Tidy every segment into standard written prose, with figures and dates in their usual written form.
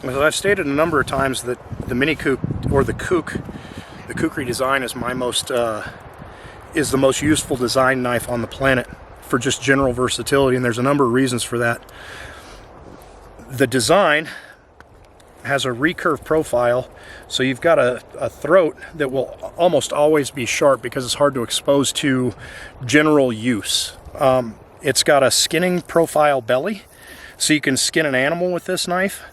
As I've stated a number of times that the Mini Kook, or the Kook, the Kukri design is is the most useful design knife on the planet for just general versatility, and there's a number of reasons for that. The design has a recurve profile, so you've got a throat that will almost always be sharp because it's hard to expose to general use. It's got a skinning profile belly, so you can skin an animal with this knife.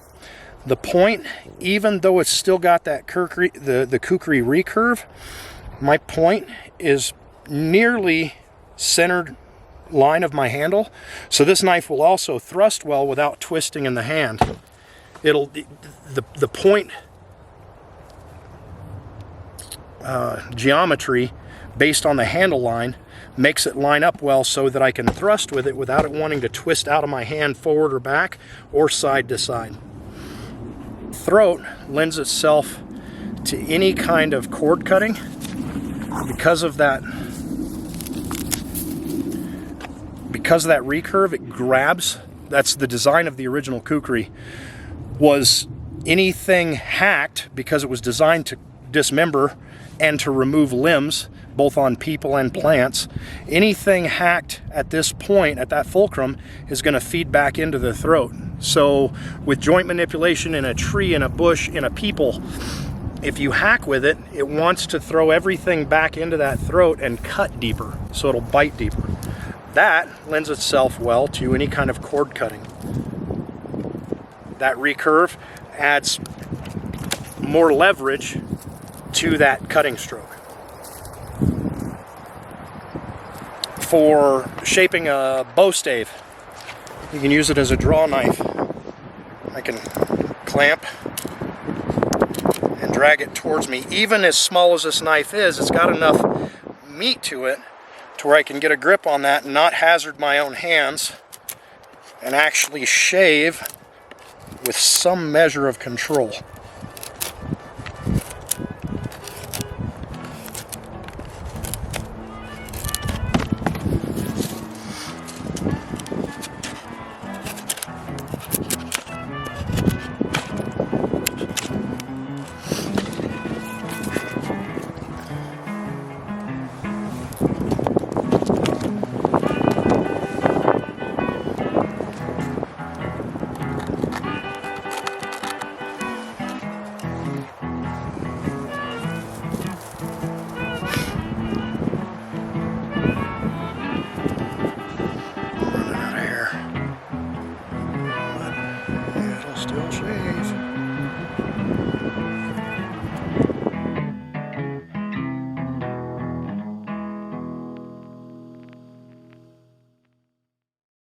The point, even though it's still got that the Kukri recurve, my point is nearly centered line of my handle, so this knife will also thrust well without twisting in the hand. The point geometry based on the handle line makes it line up well so that I can thrust with it without it wanting to twist out of my hand forward or back or side to side. Throat lends itself to any kind of cord cutting because of that recurve. It grabs. That's the design of the original Kukri, was anything hacked, because it was designed to dismember and to remove limbs both on people and plants. Anything hacked at this point, at that fulcrum, is going to feed back into the throat. So with joint manipulation in a tree, in a bush, in a people, if you hack with it, it wants to throw everything back into that throat and cut deeper, so it'll bite deeper. That lends itself well to any kind of cord cutting. That recurve adds more leverage to that cutting stroke. For shaping a bow stave, you can use it as a draw knife. I can clamp and drag it towards me. Even as small as this knife is, it's got enough meat to it to where I can get a grip on that and not hazard my own hands and actually shave with some measure of control. Still shave.